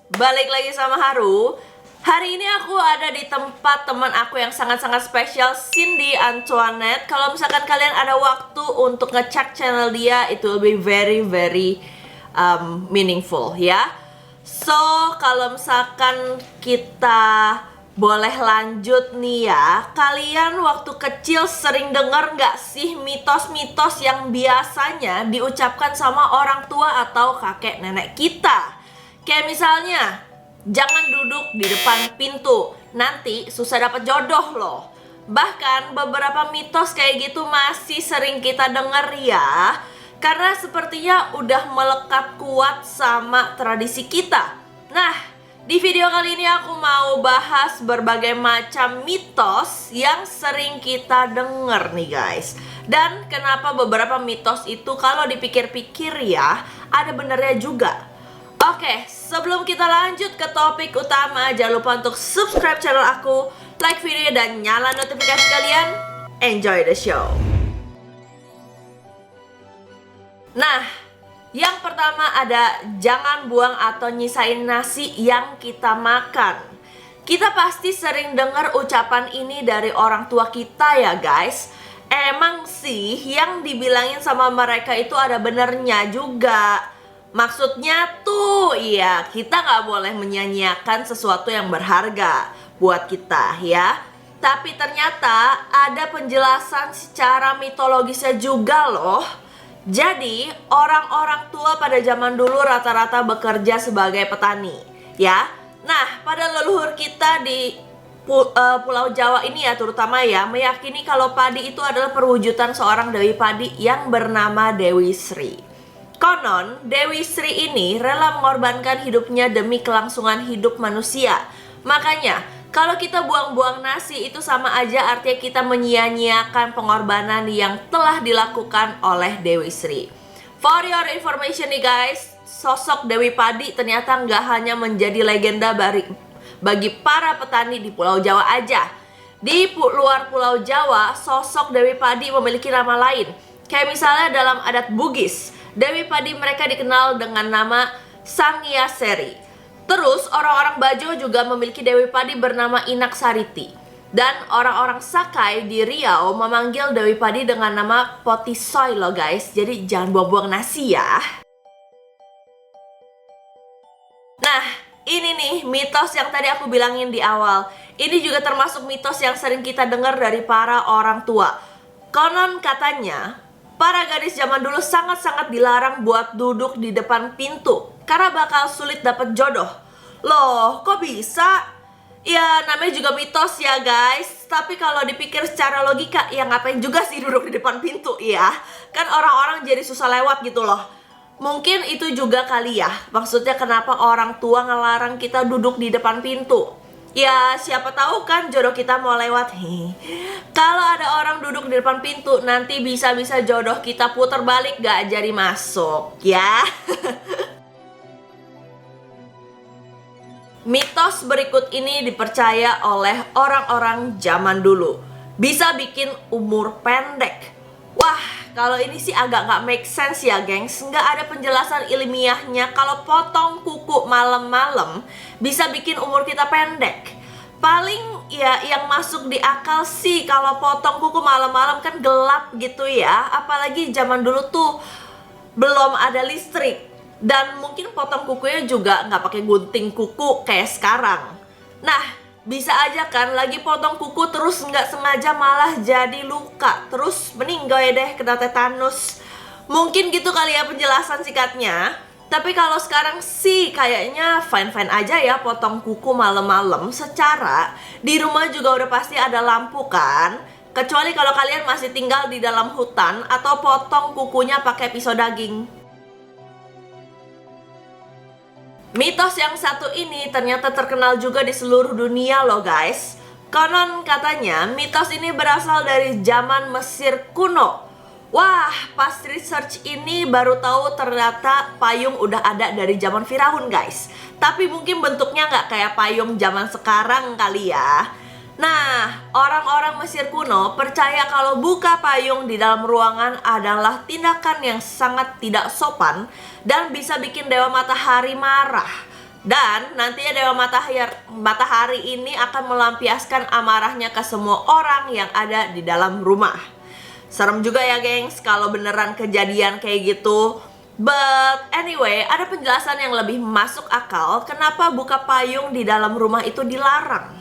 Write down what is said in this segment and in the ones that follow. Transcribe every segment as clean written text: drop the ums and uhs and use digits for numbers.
Balik lagi sama Haru. Hari ini aku ada di tempat teman aku yang sangat-sangat spesial, Cindy Antoinette. Kalau misalkan kalian ada waktu untuk ngecek channel dia, it will be very meaningful ya. So, kalau misalkan kita boleh lanjut nih ya, kalian waktu kecil sering dengar nggak sih mitos-mitos yang biasanya diucapkan sama orang tua atau kakek nenek kita? Kayak misalnya, jangan duduk di depan pintu, nanti susah dapat jodoh loh. Bahkan beberapa mitos kayak gitu masih sering kita dengar ya, karena sepertinya udah melekat kuat sama tradisi kita. Nah, di video kali ini aku mau bahas berbagai macam mitos yang sering kita denger nih guys. Dan kenapa beberapa mitos itu kalau dipikir-pikir ya, ada benernya juga. Oke, sebelum kita lanjut ke topik utama, jangan lupa untuk subscribe channel aku, like video dan nyala notifikasi kalian. Enjoy the show. Nah, yang pertama ada jangan buang atau nyisain nasi yang kita makan. Kita pasti sering dengar ucapan ini dari orang tua kita ya guys. Emang sih yang dibilangin sama mereka itu ada benernya juga. Maksudnya tuh, iya, kita nggak boleh menyanyiakan sesuatu yang berharga buat kita ya. Tapi ternyata ada penjelasan secara mitologisnya juga loh. Jadi, orang-orang tua pada zaman dulu rata-rata bekerja sebagai petani ya. Nah, pada leluhur kita di Pulau Jawa ini ya terutama ya, meyakini kalau padi itu adalah perwujudan seorang Dewi Padi yang bernama Dewi Sri. Konon, Dewi Sri ini rela mengorbankan hidupnya demi kelangsungan hidup manusia. Makanya, kalau kita buang-buang nasi itu sama aja artinya kita menyia-nyiakan pengorbanan yang telah dilakukan oleh Dewi Sri. For your information nih guys, sosok Dewi Padi ternyata nggak hanya menjadi legenda bagi para petani di Pulau Jawa aja. Di luar Pulau Jawa, sosok Dewi Padi memiliki nama lain. Kayak misalnya dalam adat Bugis, Dewi Padi mereka dikenal dengan nama Sangiasari. Terus orang-orang Bajo juga memiliki Dewi Padi bernama Inak Sariti. Dan orang-orang Sakai di Riau memanggil Dewi Padi dengan nama Potisoy loh guys. Jadi jangan buang-buang nasi ya. Nah, ini nih mitos yang tadi aku bilangin di awal. Ini juga termasuk mitos yang sering kita dengar dari para orang tua. Konon katanya, para gadis zaman dulu sangat-sangat dilarang buat duduk di depan pintu karena bakal sulit dapat jodoh. Loh, kok bisa? Ya, namanya juga mitos ya guys. Tapi kalau dipikir secara logika, ya ngapain juga sih duduk di depan pintu ya? Kan orang-orang jadi susah lewat gitu loh. Mungkin itu juga kali ya, maksudnya kenapa orang tua ngelarang kita duduk di depan pintu. Ya, siapa tahu kan jodoh kita mau lewat. Kalau ada orang duduk di depan pintu, nanti bisa-bisa jodoh kita putar balik gak jadi masuk, ya. Mitos berikut ini dipercaya oleh orang-orang zaman dulu. Bisa bikin umur pendek. Wah, kalau ini sih agak nggak make sense ya gengs. Nggak ada penjelasan ilmiahnya kalau potong kuku malam-malam bisa bikin umur kita pendek. Paling ya yang masuk di akal sih kalau potong kuku malam-malam kan gelap gitu ya. Apalagi zaman dulu tuh belum ada listrik. Dan mungkin potong kukunya juga nggak pakai gunting kuku kayak sekarang. Nah, bisa aja kan lagi potong kuku terus nggak sengaja malah jadi luka, terus meninggal ya deh kena tetanus. Mungkin gitu kali ya penjelasan singkatnya. Tapi kalau sekarang sih kayaknya fine-fine aja ya potong kuku malam-malam. Secara di rumah juga udah pasti ada lampu kan. Kecuali kalau kalian masih tinggal di dalam hutan atau potong kukunya pakai pisau daging. Mitos yang satu ini ternyata terkenal juga di seluruh dunia loh guys. Konon katanya mitos ini berasal dari zaman Mesir kuno. Wah, pas research ini baru tahu ternyata payung udah ada dari zaman Firaun guys. Tapi mungkin bentuknya nggak kayak payung zaman sekarang kali ya. Nah, orang-orang Mesir kuno percaya kalau buka payung di dalam ruangan adalah tindakan yang sangat tidak sopan dan bisa bikin dewa matahari marah. Dan nantinya Dewa Matahari ini akan melampiaskan amarahnya ke semua orang yang ada di dalam rumah. Serem juga ya gengs kalau beneran kejadian kayak gitu. But anyway, ada penjelasan yang lebih masuk akal kenapa buka payung di dalam rumah itu dilarang.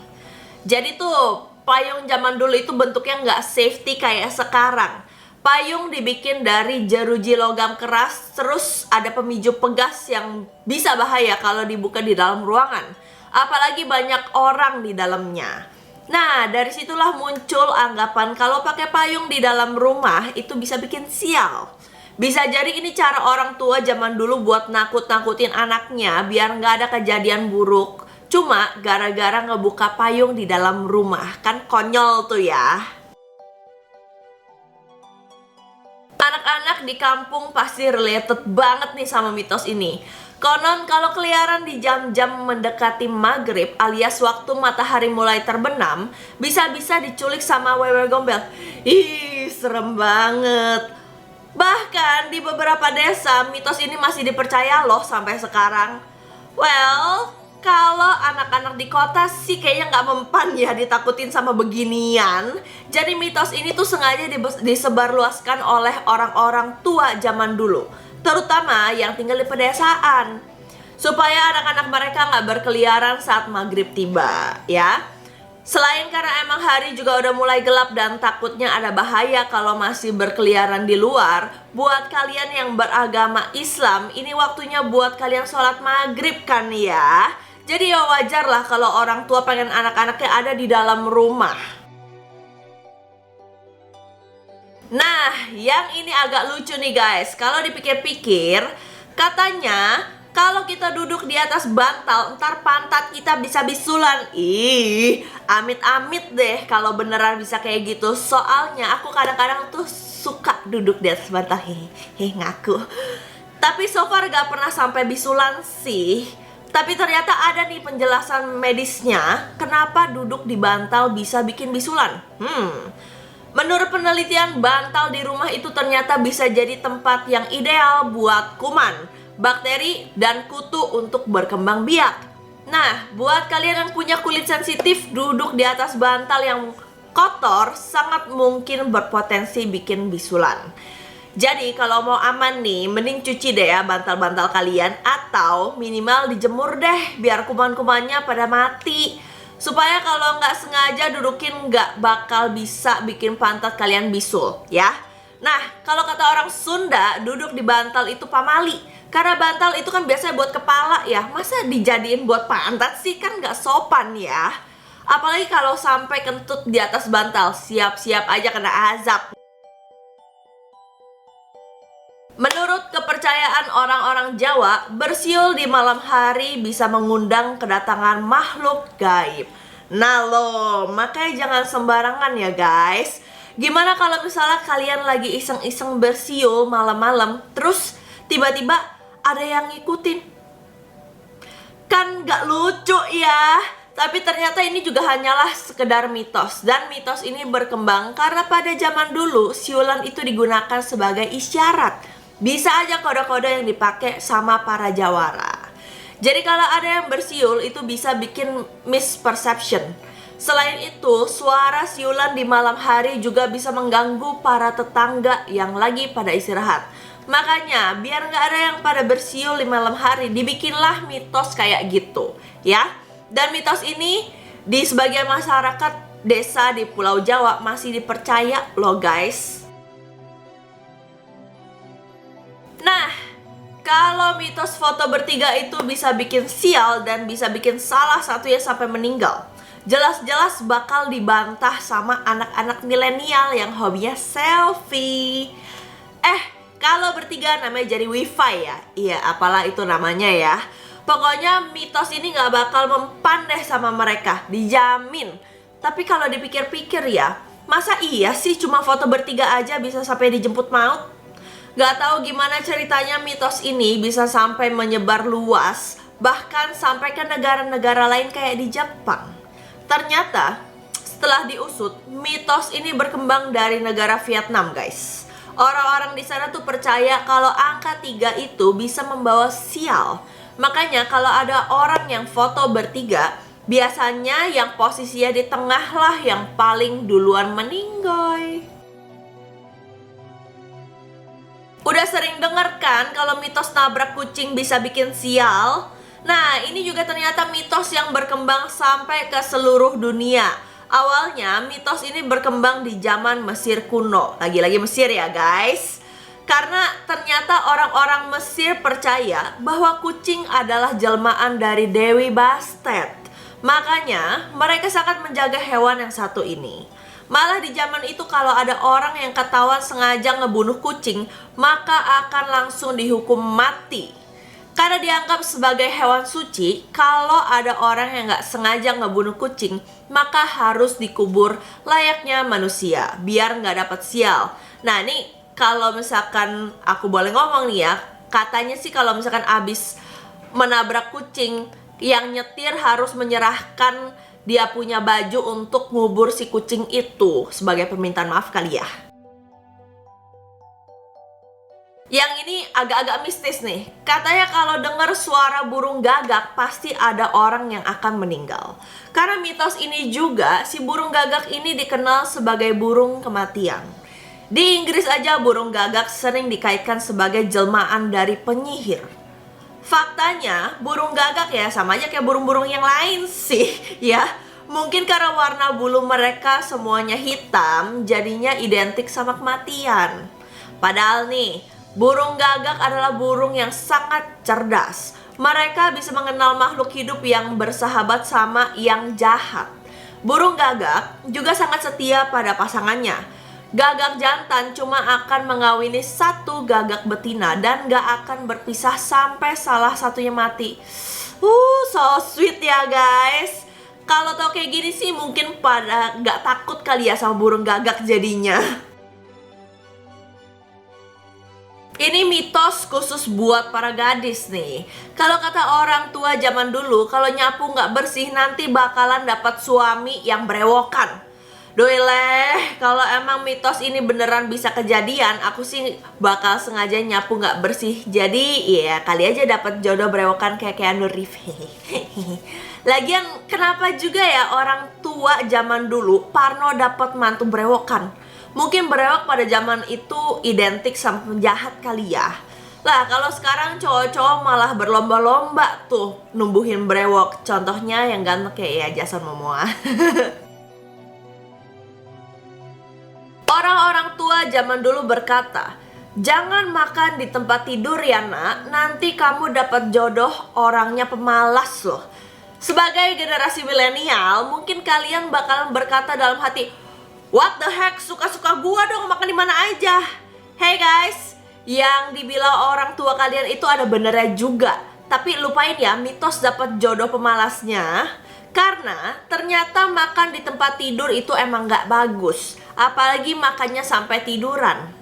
Jadi tuh payung zaman dulu itu bentuknya nggak safety kayak sekarang. Payung dibikin dari jeruji logam keras, terus ada pemicu pegas yang bisa bahaya kalau dibuka di dalam ruangan. Apalagi banyak orang di dalamnya. Nah, dari situlah muncul anggapan kalau pakai payung di dalam rumah itu bisa bikin sial. Bisa jadi ini cara orang tua zaman dulu buat nakut-nakutin anaknya biar nggak ada kejadian buruk. Cuma gara-gara ngebuka payung di dalam rumah. Kan konyol tuh ya. Anak-anak di kampung pasti related banget nih sama mitos ini. Konon kalau keliaran di jam-jam mendekati maghrib alias waktu matahari mulai terbenam, bisa-bisa diculik sama wewe gombel. Ih, serem banget. Bahkan di beberapa desa mitos ini masih dipercaya loh sampai sekarang. Well, kalau anak-anak di kota sih kayaknya nggak mempan ya ditakutin sama beginian. Jadi mitos ini tuh sengaja disebarluaskan oleh orang-orang tua zaman dulu, terutama yang tinggal di pedesaan, supaya anak-anak mereka nggak berkeliaran saat maghrib tiba ya. Selain karena emang hari juga udah mulai gelap dan takutnya ada bahaya kalau masih berkeliaran di luar, buat kalian yang beragama Islam, ini waktunya buat kalian sholat maghrib kan ya. Jadi ya wajar lah kalau orang tua pengen anak-anaknya ada di dalam rumah. Nah, yang ini agak lucu nih guys. Kalau dipikir-pikir, katanya kalau kita duduk di atas bantal, ntar pantat kita bisa bisulan. Ih, amit-amit deh kalau beneran bisa kayak gitu. Soalnya aku kadang-kadang tuh suka duduk di atas bantal. Hehehe, ngaku. Tapi so far gak pernah sampai bisulan sih. Tapi ternyata ada nih penjelasan medisnya kenapa duduk di bantal bisa bikin bisulan. Menurut penelitian, bantal di rumah itu ternyata bisa jadi tempat yang ideal buat kuman, bakteri, dan kutu untuk berkembang biak. Nah, buat kalian yang punya kulit sensitif, duduk di atas bantal yang kotor sangat mungkin berpotensi bikin bisulan. Jadi kalau mau aman nih, mending cuci deh ya bantal-bantal kalian, atau minimal dijemur deh biar kuman-kumannya pada mati. Supaya kalau nggak sengaja dudukin nggak bakal bisa bikin pantat kalian bisul ya. Nah, kalau kata orang Sunda, duduk di bantal itu pamali. Karena bantal itu kan biasanya buat kepala ya, masa dijadiin buat pantat sih, kan nggak sopan ya. Apalagi kalau sampai kentut di atas bantal, siap-siap aja kena azab. Menurut kepercayaan orang-orang Jawa, bersiul di malam hari bisa mengundang kedatangan makhluk gaib. Nah loh, makanya jangan sembarangan ya guys. Gimana kalau misalnya kalian lagi iseng-iseng bersiul malam-malam, terus tiba-tiba ada yang ngikutin? Kan gak lucu ya. Tapi ternyata ini juga hanyalah sekedar mitos. Dan mitos ini berkembang karena pada zaman dulu siulan itu digunakan sebagai isyarat. Bisa aja kode-kode yang dipakai sama para jawara. Jadi kalau ada yang bersiul itu bisa bikin misperception. Selain itu, suara siulan di malam hari juga bisa mengganggu para tetangga yang lagi pada istirahat. Makanya biar nggak ada yang pada bersiul di malam hari, dibikinlah mitos kayak gitu ya. Dan mitos ini di sebagian masyarakat desa di Pulau Jawa masih dipercaya loh guys. Nah, kalau mitos foto bertiga itu bisa bikin sial dan bisa bikin salah satunya sampai meninggal, jelas-jelas bakal dibantah sama anak-anak milenial yang hobinya selfie. Kalau bertiga namanya jadi wifi ya. Iya, apalah itu namanya ya. Pokoknya mitos ini gak bakal mempan deh sama mereka, dijamin. Tapi kalau dipikir-pikir ya, masa iya sih cuma foto bertiga aja bisa sampai dijemput maut? Gak tahu gimana ceritanya mitos ini bisa sampai menyebar luas, bahkan sampai ke negara-negara lain kayak di Jepang. Ternyata setelah diusut, mitos ini berkembang dari negara Vietnam guys. Orang-orang di sana tuh percaya kalau angka 3 itu bisa membawa sial. Makanya kalau ada orang yang foto bertiga, biasanya yang posisinya di tengah lah yang paling duluan meninggoy. Udah sering denger kan kalau mitos nabrak kucing bisa bikin sial? Nah, ini juga ternyata mitos yang berkembang sampai ke seluruh dunia. Awalnya, mitos ini berkembang di zaman Mesir kuno. Lagi-lagi Mesir ya guys. Karena ternyata orang-orang Mesir percaya bahwa kucing adalah jelmaan dari Dewi Bastet. Makanya, mereka sangat menjaga hewan yang satu ini. Malah di zaman itu kalau ada orang yang ketahuan sengaja ngebunuh kucing, maka akan langsung dihukum mati. Karena dianggap sebagai hewan suci, kalau ada orang yang gak sengaja ngebunuh kucing, maka harus dikubur layaknya manusia, biar gak dapat sial. Nah nih, kalau misalkan aku boleh ngomong nih ya, katanya sih kalau misalkan abis menabrak kucing, yang nyetir harus menyerahkan dia punya baju untuk ngubur si kucing itu sebagai permintaan maaf kali ya. Yang ini agak-agak mistis nih. Katanya kalau dengar suara burung gagak pasti ada orang yang akan meninggal. Karena mitos ini juga si burung gagak ini dikenal sebagai burung kematian. Di Inggris aja burung gagak sering dikaitkan sebagai jelmaan dari penyihir. Faktanya burung gagak ya sama aja kayak burung-burung yang lain sih ya. Mungkin karena warna bulu mereka semuanya hitam, jadinya identik sama kematian. Padahal nih, burung gagak adalah burung yang sangat cerdas. Mereka bisa mengenal makhluk hidup yang bersahabat sama yang jahat. Burung gagak juga sangat setia pada pasangannya. Gagak jantan cuma akan mengawini satu gagak betina dan gak akan berpisah sampai salah satunya mati. So sweet ya guys. Kalau tau kayak gini sih mungkin pada gak takut kali ya sama burung gagak jadinya. Ini mitos khusus buat para gadis nih. Kalau kata orang tua zaman dulu, kalau nyapu gak bersih nanti bakalan dapat suami yang berewokan. Doileh, kalau emang mitos ini beneran bisa kejadian, aku sih bakal sengaja nyapu gak bersih. Jadi ya kali aja dapat jodoh berewokan kayak Keanu Reeves. Lagian kenapa juga ya orang tua zaman dulu parno dapat mantu berewokan? Mungkin berewok pada zaman itu identik sama penjahat kali ya. Lah kalau sekarang cowok-cowok malah berlomba-lomba tuh numbuhin brewok. Contohnya yang ganteng kayak ya Jason Momoa. Orang-orang tua zaman dulu berkata, jangan makan di tempat tidur ya nak, nanti kamu dapat jodoh orangnya pemalas loh. Sebagai generasi milenial, mungkin kalian bakalan berkata dalam hati, what the heck, suka-suka gua dong makan di mana aja. Hey guys, yang dibilang orang tua kalian itu ada benernya juga. Tapi lupain ya mitos dapat jodoh pemalasnya. Karena ternyata makan di tempat tidur itu emang gak bagus. Apalagi makannya sampai tiduran.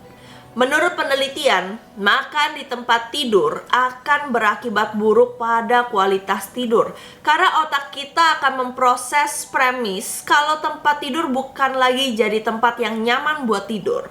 Menurut penelitian, makan di tempat tidur akan berakibat buruk pada kualitas tidur. Karena otak kita akan memproses premis kalau tempat tidur bukan lagi jadi tempat yang nyaman buat tidur.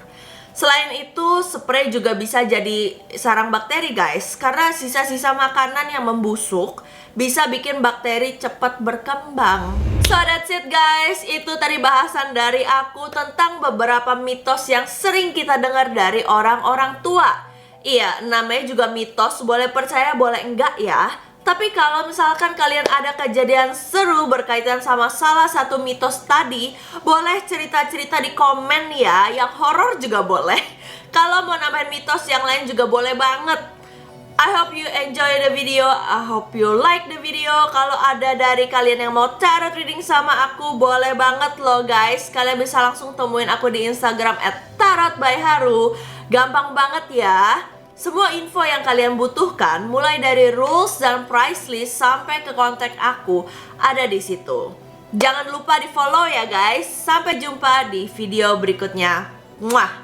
Selain itu, spray juga bisa jadi sarang bakteri guys. Karena sisa-sisa makanan yang membusuk bisa bikin bakteri cepat berkembang. So that's it guys, itu tadi bahasan dari aku tentang beberapa mitos yang sering kita dengar dari orang-orang tua. Iya, namanya juga mitos, boleh percaya boleh enggak ya. Tapi kalau misalkan kalian ada kejadian seru berkaitan sama salah satu mitos tadi, boleh cerita-cerita di komen ya, yang horor juga boleh. Kalau mau nambahin mitos yang lain juga boleh banget. I hope you enjoy the video, I hope you like the video. Kalau ada dari kalian yang mau tarot reading sama aku, boleh banget loh guys. Kalian bisa langsung temuin aku di Instagram @tarotbyharu. Gampang banget ya. Semua info yang kalian butuhkan, mulai dari rules dan price list sampai ke kontak aku, ada di situ. Jangan lupa di follow ya guys. Sampai jumpa di video berikutnya. Muah.